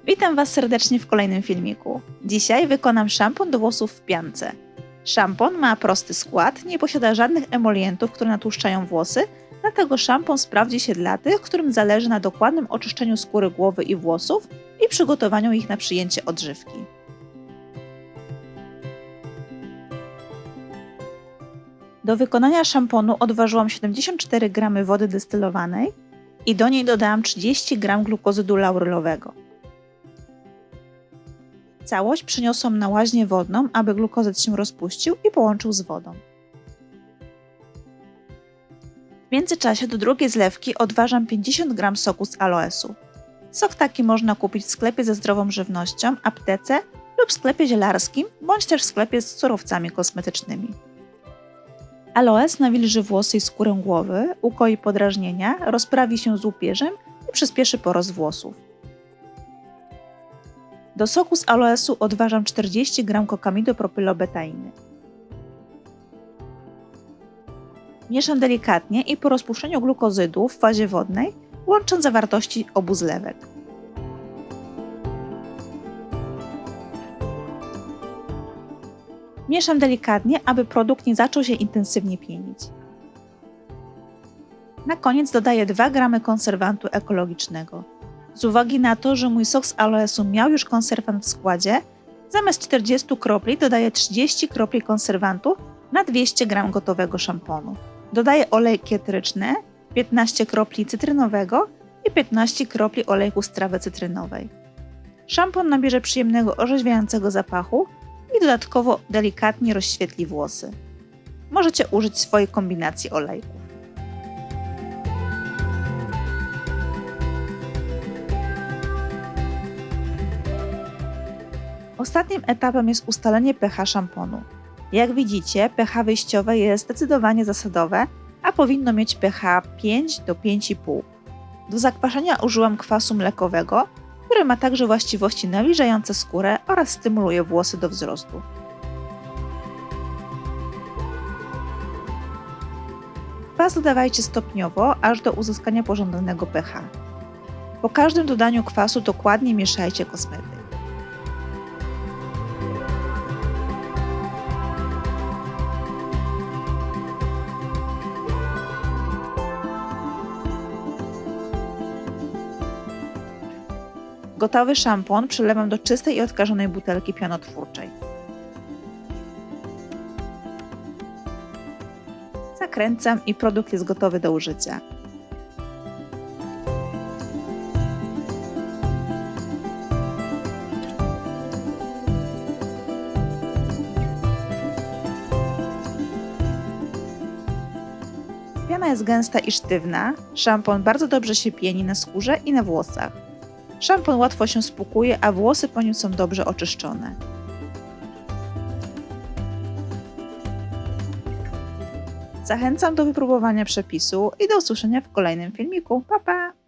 Witam Was serdecznie w kolejnym filmiku. Dzisiaj wykonam szampon do włosów w piance. Szampon ma prosty skład, nie posiada żadnych emolientów, które natłuszczają włosy, dlatego szampon sprawdzi się dla tych, którym zależy na dokładnym oczyszczeniu skóry głowy i włosów i przygotowaniu ich na przyjęcie odżywki. Do wykonania szamponu odważyłam 74 g wody destylowanej i do niej dodałam 30 g glukozydu laurylowego. Całość przeniosłam na łaźnię wodną, aby glukozyd się rozpuścił i połączył z wodą. W międzyczasie do drugiej zlewki odważam 50 g soku z aloesu. Sok taki można kupić w sklepie ze zdrową żywnością, aptece lub sklepie zielarskim, bądź też w sklepie z surowcami kosmetycznymi. Aloes nawilży włosy i skórę głowy, ukoi podrażnienia, rozprawi się z łupieżem i przyspieszy porost włosów. Do soku z aloesu odważam 40 g kokamidopropylobetainy. Mieszam delikatnie i po rozpuszczeniu glukozydu w fazie wodnej łączę zawartości obu zlewek. Mieszam delikatnie, aby produkt nie zaczął się intensywnie pienić. Na koniec dodaję 2 g konserwantu ekologicznego. Z uwagi na to, że mój sok z aloesu miał już konserwant w składzie, zamiast 40 kropli dodaję 30 kropli konserwantu na 200 g gotowego szamponu. Dodaję olejki eteryczne, 15 kropli cytrynowego i 15 kropli olejku z trawy cytrynowej. Szampon nabierze przyjemnego orzeźwiającego zapachu i dodatkowo delikatnie rozświetli włosy. Możecie użyć swojej kombinacji olejków. Ostatnim etapem jest ustalenie pH szamponu. Jak widzicie, pH wyjściowe jest zdecydowanie zasadowe, a powinno mieć pH 5 do 5,5. Do zakwaszenia użyłam kwasu mlekowego, który ma także właściwości nawilżające skórę oraz stymuluje włosy do wzrostu. Kwas dodawajcie stopniowo, aż do uzyskania pożądanego pH. Po każdym dodaniu kwasu dokładnie mieszajcie kosmetyk. Gotowy szampon przelewam do czystej i odkażonej butelki pianotwórczej. Zakręcam i produkt jest gotowy do użycia. Piana jest gęsta i sztywna, szampon bardzo dobrze się pieni na skórze i na włosach. Szampon łatwo się spłukuje, a włosy po nim są dobrze oczyszczone. Zachęcam do wypróbowania przepisu i do usłyszenia w kolejnym filmiku. Pa, pa!